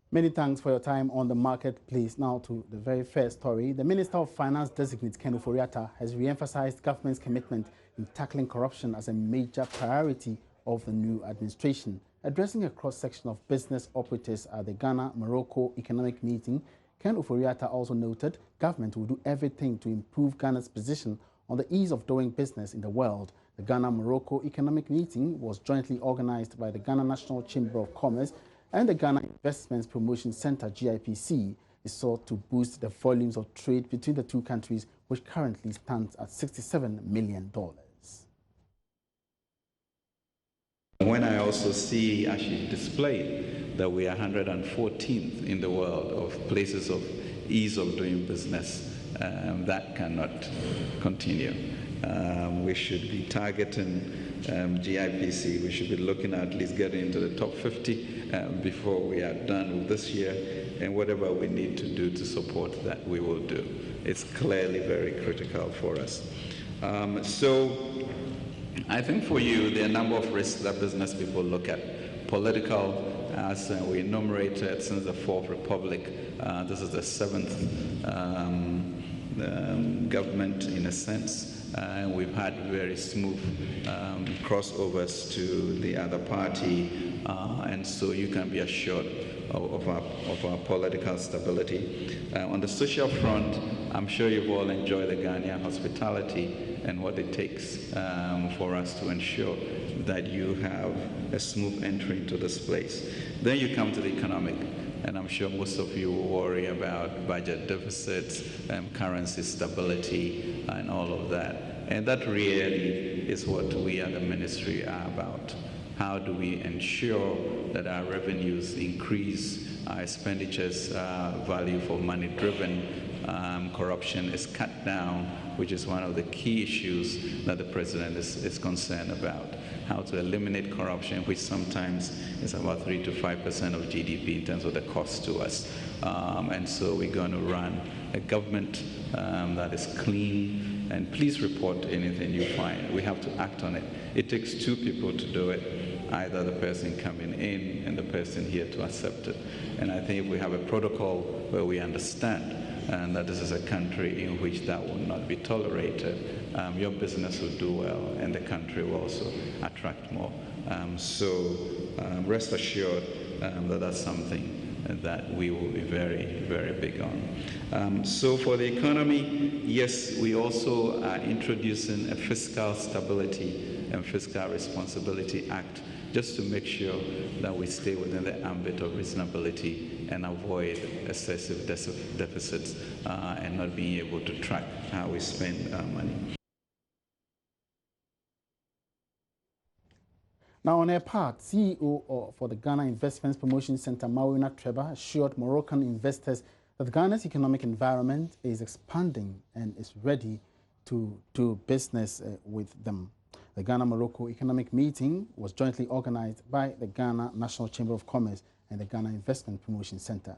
Many thanks for your time on the marketplace. Now to the very first story. The Minister of Finance designate Ken Ofori-Atta has re-emphasized government's commitment in tackling corruption as a major priority of the new administration. Addressing a cross-section of business operators at the Ghana-Morocco economic meeting, Ken Ofori-Atta also noted government will do everything to improve Ghana's position on the ease of doing business in the world. The Ghana-Morocco economic meeting was jointly organized by the Ghana National Chamber of Commerce and the Ghana Investments Promotion Center, GIPC, is sought to boost the volumes of trade between the two countries, which currently stands at $67 million. When I also see actually displayed that we are 114th in the world of places of ease of doing business, that cannot continue. We should be targeting GIPC. We should be looking at least getting into the top 50 before we are done with this year, and whatever we need to do to support that, we will do. It's clearly very critical for us. So I think for you, there are a number of risks that business people look at. Political, as we enumerated since the Fourth Republic, this is the seventh government in a sense. We've had very smooth crossovers to the other party, and so you can be assured of our political stability. On the social front, I'm sure you've all enjoyed the Ghanaian hospitality and what it takes for us to ensure that you have a smooth entry into this place. Then you come to the economic, and I'm sure most of you will worry about budget deficits, currency stability, and all of that. And that really is what we at the ministry are about. How do we ensure that our revenues increase, our expenditures value for money driven, corruption is cut down, which is one of the key issues that the president is concerned about. How to eliminate corruption, which sometimes is about 3 to 5% of GDP in terms of the cost to us. And so we're going to run a government that is clean. And please report anything you find. We have to act on it. It takes two people to do it, either the person coming in and the person here to accept it. And I think if we have a protocol where we understand and that this is a country in which that will not be tolerated, your business will do well and the country will also attract more. So rest assured that that's something that we will be very, very big on. So for the economy, yes, we also are introducing a Fiscal Stability and Fiscal Responsibility Act, just to make sure that we stay within the ambit of reasonability and avoid excessive deficits and not being able to track how we spend our money. Now, on her part, CEO for the Ghana Investments Promotion Center, Marina Treba, assured Moroccan investors that Ghana's economic environment is expanding and is ready to do business with them. The Ghana-Morocco economic meeting was jointly organized by the Ghana National Chamber of Commerce and the Ghana Investment Promotion Center.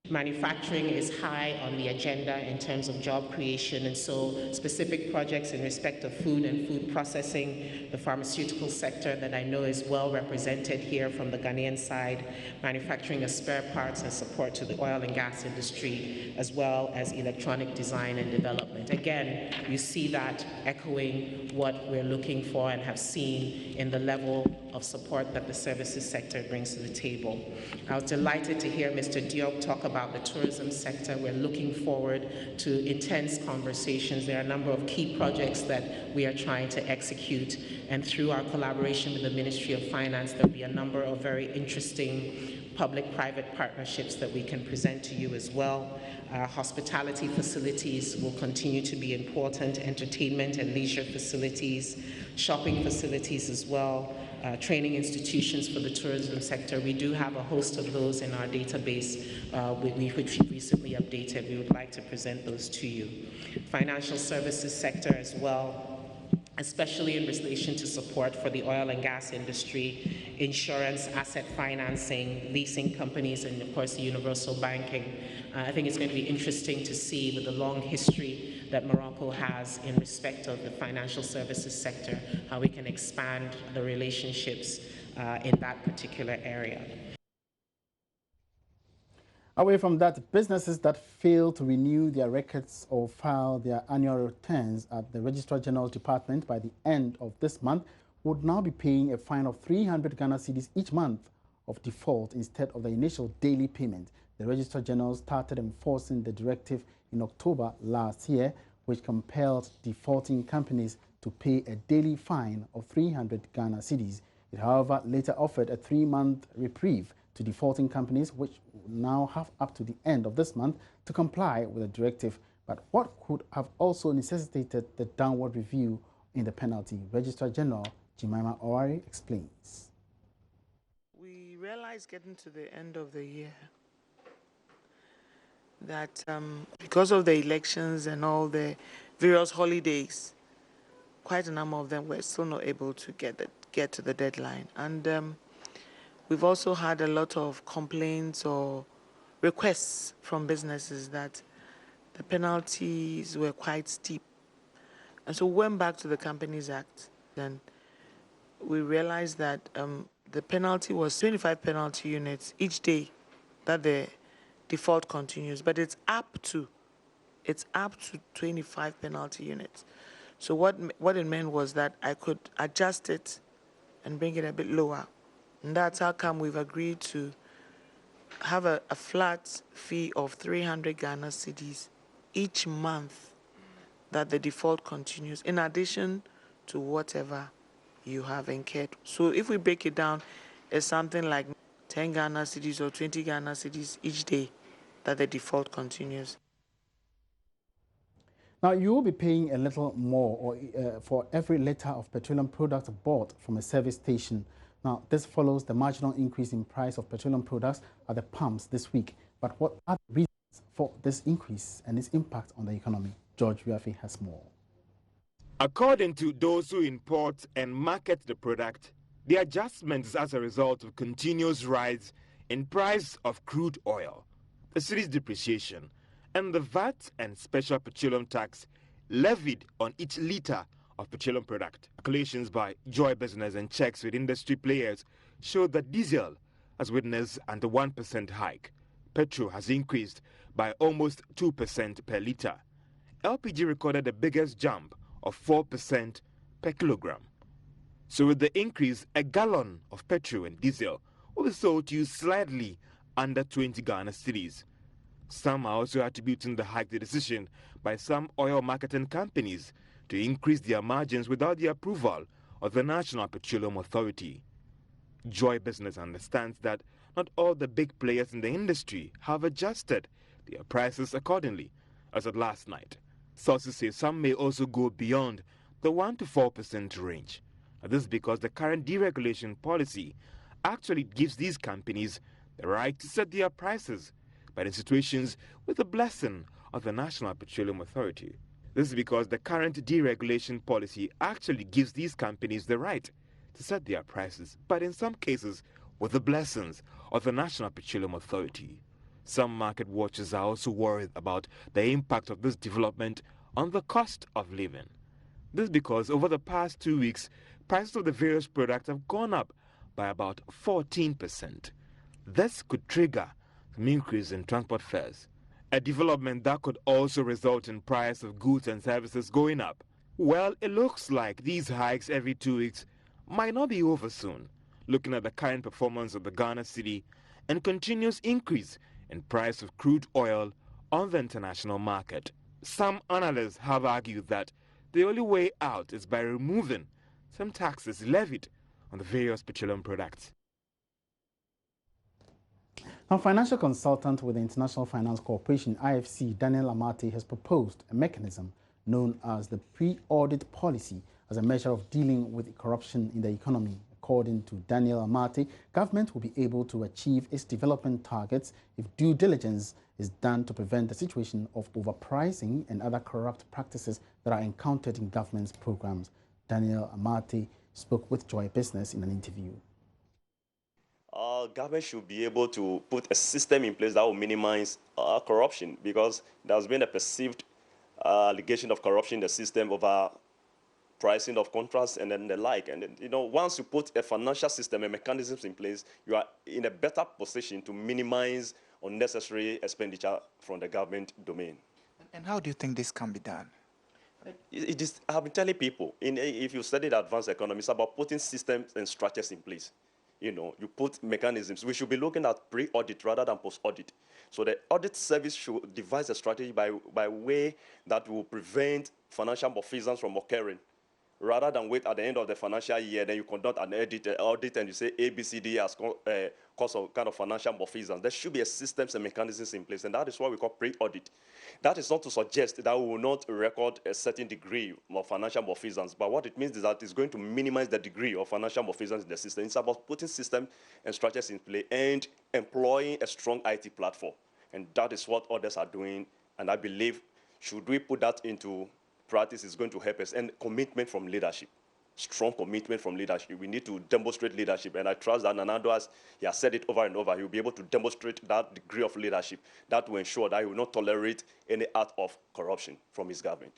Manufacturing is high on the agenda in terms of job creation, and so specific projects in respect of food and food processing, the pharmaceutical sector that I know is well represented here from the Ghanaian side, manufacturing of spare parts and support to the oil and gas industry, as well as electronic design and development. Again, you see that echoing what we're looking for and have seen in the level of support that the services sector brings to the table. I was delighted to hear Mr. Diop talk about the tourism sector. We're looking forward to intense conversations. There are a number of key projects that we are trying to execute, and through our collaboration with the Ministry of Finance, there'll be a number of very interesting public-private partnerships that we can present to you as well. Hospitality facilities will continue to be important, entertainment and leisure facilities, shopping facilities as well, training institutions for the tourism sector. We do have a host of those in our database, which we recently updated. We would like to present those to you. Financial services sector as well, especially in relation to support for the oil and gas industry, insurance, asset financing, leasing companies, and of course the universal banking. I think it's going to be interesting to see, with the long history that Morocco has in respect of the financial services sector, how we can expand the relationships in that particular area. Away from that, businesses that fail to renew their records or file their annual returns at the Registrar General's department by the end of this month would now be paying a fine of 300 Ghana cedis each month of default instead of the initial daily payment. The Registrar General started enforcing the directive in October last year, which compelled defaulting companies to pay a daily fine of 300 Ghana cedis. It, however, later offered a 3-month reprieve to defaulting companies, which now have up to the end of this month to comply with the directive. But what could have also necessitated the downward review in the penalty? Registrar General Jemima Owari explains. We realized getting to the end of the year that because of the elections and all the various holidays, quite a number of them were still not able to get to the deadline. And we've also had a lot of complaints or requests from businesses that the penalties were quite steep. And so we went back to the Companies Act, and we realized that the penalty was 25 penalty units each day that the default continues, but it's up to 25 penalty units. So what it meant was that I could adjust it and bring it a bit lower. And that's how come we've agreed to have a flat fee of 300 Ghana cedis each month that the default continues, in addition to whatever you have incurred. So if we break it down, it's something like 10 Ghana cedis or 20 Ghana cedis each day that the default continues. Now, you will be paying a little more for every litre of petroleum products bought from a service station. Now, this follows the marginal increase in price of petroleum products at the pumps this week. But what are the reasons for this increase and its impact on the economy? George Wiafe has more. According to those who import and market the product, the adjustment is as a result of continuous rise in price of crude oil, the city's depreciation, and the VAT and special petroleum tax levied on each litre of petroleum product. Calculations by Joy Business and checks with industry players show that diesel has witnessed under 1% hike. Petrol has increased by almost 2% per litre. LPG recorded the biggest jump of 4% per kilogram. So with the increase, a gallon of petrol and diesel will be sold to you slightly under 20 Ghana cedis. Some are also attributing the hike to the decision by some oil marketing companies to increase their margins without the approval of the National Petroleum Authority. Joy Business understands that not all the big players in the industry have adjusted their prices accordingly, as of last night. Sources say some may also go beyond the 1 to 4% range. This is because the current deregulation policy actually gives these companies the right to set their prices, but in situations with the blessing of the National Petroleum Authority. This is because the current deregulation policy actually gives these companies the right to set their prices, but in some cases with the blessings of the National Petroleum Authority. Some market watchers are also worried about the impact of this development on the cost of living. This is because over the past 2 weeks, prices of the various products have gone up by about 14%. This could trigger some increase in transport fares, a development that could also result in price of goods and services going up. Well, it looks like these hikes every 2 weeks might not be over soon, looking at the current performance of the Ghana cedi and continuous increase in price of crude oil on the international market. Some analysts have argued that the only way out is by removing some taxes levied on the various petroleum products. Now, financial consultant with the International Finance Corporation, IFC, Daniel Amate, has proposed a mechanism known as the pre-audit policy as a measure of dealing with corruption in the economy. According to Daniel Amate, government will be able to achieve its development targets if due diligence is done to prevent the situation of overpricing and other corrupt practices that are encountered in government's programs. Daniel Amate spoke with Joy Business in an interview. Government should be able to put a system in place that will minimize corruption, because there has been a perceived allegation of corruption in the system over pricing of contracts and then the like. And then, once you put a financial system and mechanisms in place, you are in a better position to minimize unnecessary expenditure from the government domain. And how do you think this can be done? It is, I have been telling people, if you study the advanced economy, it's about putting systems and structures in place. You know, you put mechanisms. We should be looking at pre-audit rather than post-audit. So the audit service should devise a strategy by way that will prevent financial malfeasance from occurring, rather than wait at the end of the financial year, then you conduct an audit and you say ABCD has caused some kind of financial malfeasance. There should be a systems and mechanisms in place, and that is what we call pre-audit. That is not to suggest that we will not record a certain degree of financial malfeasance, but what it means is that it's going to minimize the degree of financial malfeasance in the system. It's about putting systems and structures in place and employing a strong IT platform, and that is what others are doing, and I believe should we put that into practice is going to help us, and commitment from leadership, strong commitment from leadership. We need to demonstrate leadership, and I trust that Nanado, as he has said it over and over, he will be able to demonstrate that degree of leadership that will ensure that he will not tolerate any act of corruption from his government.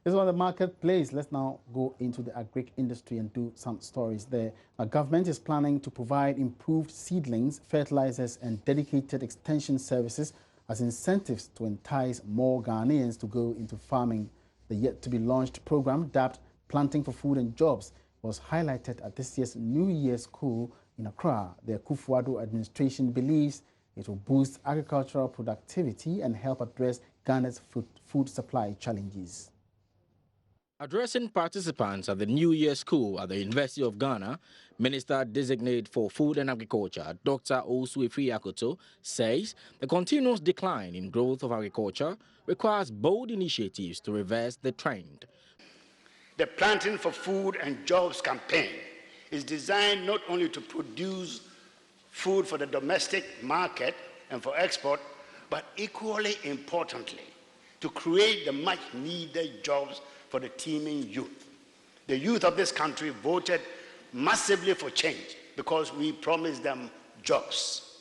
This is on the marketplace. Let's now go into the agric industry and do some stories there. Our government is planning to provide improved seedlings, fertilizers, and dedicated extension services as incentives to entice more Ghanaians to go into farming. The yet-to-be-launched program, dubbed Planting for Food and Jobs, was highlighted at this year's New Year School in Accra. The Akufo-Addo administration believes it will boost agricultural productivity and help address Ghana's food supply challenges. Addressing participants at the New Year School at the University of Ghana, Minister-designate for Food and Agriculture, Dr. Osuefri Akoto, says the continuous decline in growth of agriculture requires bold initiatives to reverse the trend. The Planting for Food and Jobs campaign is designed not only to produce food for the domestic market and for export, but equally importantly, to create the much-needed jobs for the teeming youth. The youth of this country voted massively for change because we promised them jobs.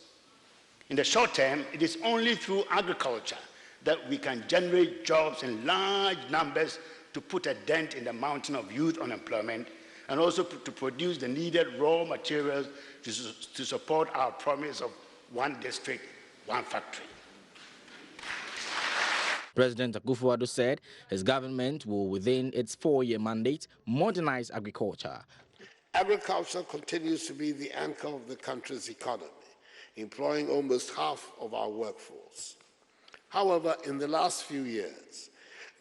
In the short term, it is only through agriculture that we can generate jobs in large numbers to put a dent in the mountain of youth unemployment and also to produce the needed raw materials to support our promise of one district, one factory. President Akufo-Addo said his government will, within its 4-year mandate, modernize agriculture. Agriculture continues to be the anchor of the country's economy, employing almost half of our workforce. However, in the last few years,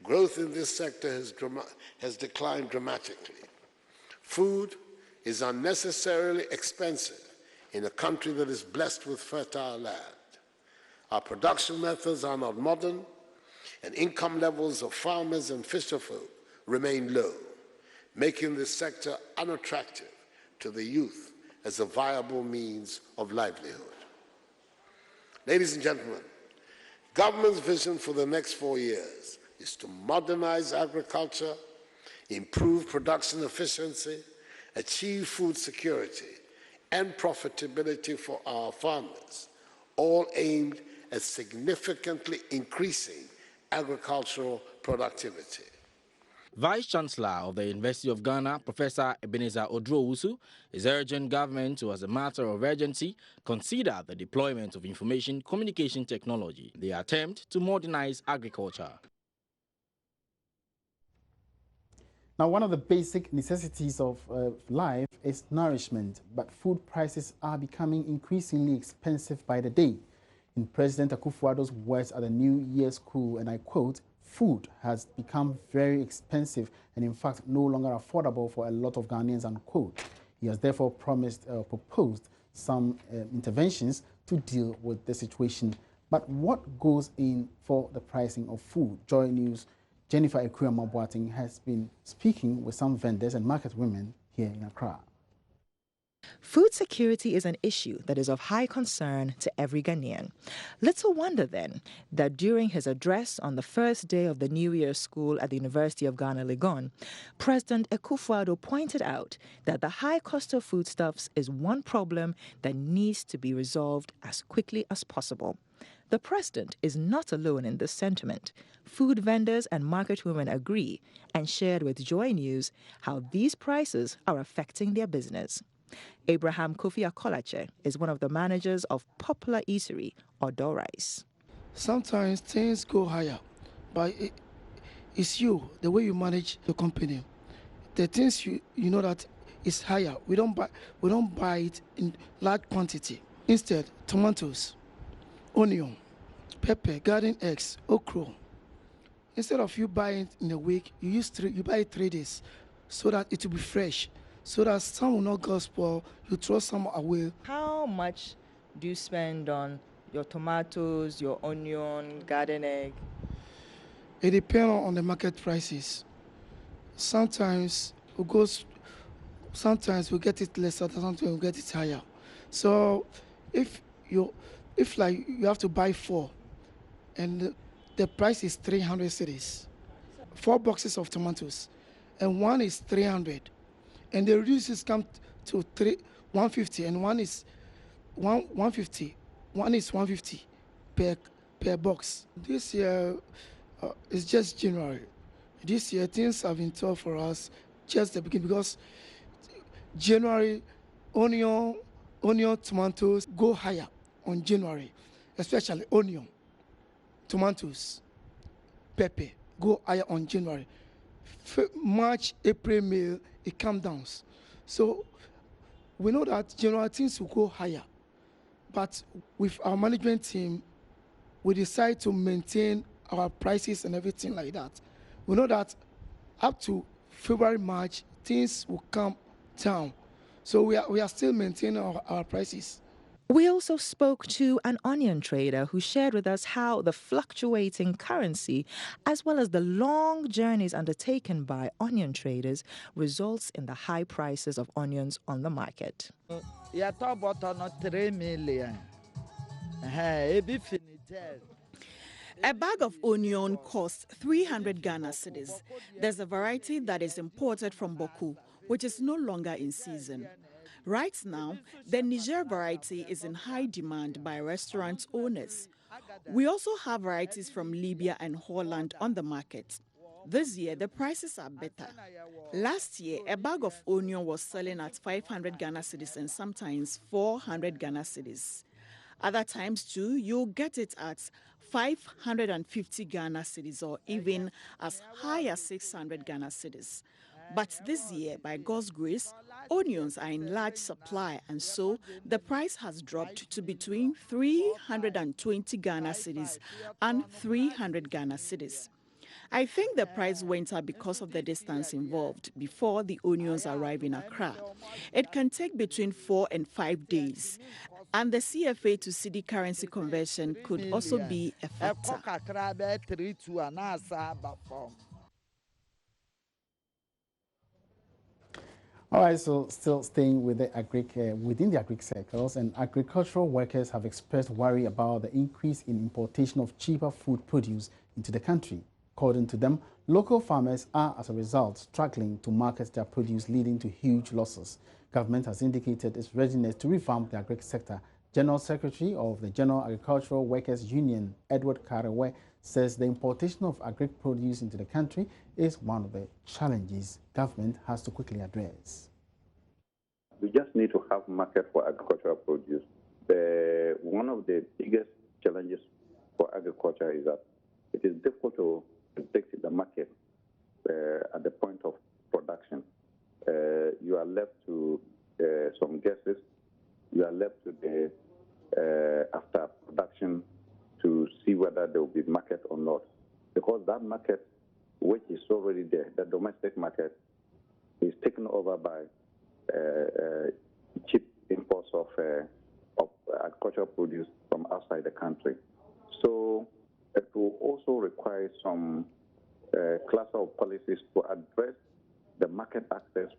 growth in this sector has declined dramatically. Food is unnecessarily expensive in a country that is blessed with fertile land. Our production methods are not modern, and income levels of farmers and fisherfolk remain low, making this sector unattractive to the youth as a viable means of livelihood. Ladies and gentlemen, government's vision for the next 4 years is to modernize agriculture, improve production efficiency, achieve food security and profitability for our farmers, all aimed at significantly increasing agricultural productivity. Vice-Chancellor of the University of Ghana, Professor Ebenezer Odro-Wusu, is urging government to, as a matter of urgency, consider the deployment of information communication technology in the attempt to modernize agriculture. Now, one of the basic necessities of life is nourishment, but food prices are becoming increasingly expensive by the day. In President Akufo-Addo's words at the New Year School, and I quote, "Food has become very expensive and in fact no longer affordable for a lot of Ghanaians," unquote. He has therefore proposed some interventions to deal with the situation. But what goes in for the pricing of food? Joy News' Jennifer Ekuama-Boateng has been speaking with some vendors and market women here in Accra. Food security is an issue that is of high concern to every Ghanaian. Little wonder, then, that during his address on the first day of the New Year School at the University of Ghana, Legon, President Akufo-Addo pointed out that the high cost of foodstuffs is one problem that needs to be resolved as quickly as possible. The president is not alone in this sentiment. Food vendors and market women agree and shared with Joy News how these prices are affecting their business. Abraham Kofi Akolache is one of the managers of popular eatery Odo Rice. Sometimes things go higher, but it's you, the way you manage the company. The things you know that is higher. We don't buy it in large quantity. Instead, tomatoes, onion, pepper, garden eggs, okra. Instead of you buying it in a week, you buy it 3 days, so that it will be fresh, so that some will not go spoil. You throw some away. How much do you spend on your tomatoes, your onion, garden egg? It depends on the market prices. Sometimes we get it lesser, sometimes we get it higher. So if you have to buy 4, and the price is 300 cedis, 4 boxes of tomatoes, and one is 300, and the reduces come to 150, and one is 150. One is 150 per box. This year it's just January. This year things have been tough for us, just the beginning, because January onion, tomatoes go higher on January, especially onion, tomatoes, pepper go higher on January. March, April, May, it comes down. So we know that January things will go higher, but with our management team, we decide to maintain our prices and everything like that. We know that up to February, March, things will come down. So we are still maintaining our prices. We also spoke to an onion trader who shared with us how the fluctuating currency, as well as the long journeys undertaken by onion traders, results in the high prices of onions on the market. A bag of onion costs 300 Ghana cedis. There's a variety that is imported from Boku, which is no longer in season. Right now, the Niger variety is in high demand by restaurant owners. We also have varieties from Libya and Holland on the market. This year, the prices are better. Last year, a bag of onion was selling at 500 Ghana cedis and sometimes 400 Ghana cedis. Other times, too, you'll get it at 550 Ghana cedis or even as high as 600 Ghana cedis. But this year, by God's grace, onions are in large supply, and so the price has dropped to between 320 Ghana cedis and 300 Ghana cedis. I think the price went up because of the distance involved before the onions arrive in Accra. It can take between 4 and 5 days, and the CFA to cedi currency conversion could also be a factor. All right, so still staying with the within the agric circles, and agricultural workers have expressed worry about the increase in importation of cheaper food produce into the country. According to them, local farmers are, as a result, struggling to market their produce, leading to huge losses. Government has indicated its readiness to revamp the agric sector. General Secretary of the General Agricultural Workers Union, Edward Karewe, says the importation of agric produce into the country is one of the challenges government has to quickly address. We just need to have market for agricultural produce. One of the biggest challenges for agriculture is that it is difficult to predict the market at the point of production. You are left to some guesses. You are left to the after production to see whether there will be market or not, because that market, which is already there, the domestic market, is taken over by cheap imports of agricultural produce from outside the country. So it will also require some cluster of policies to address the market access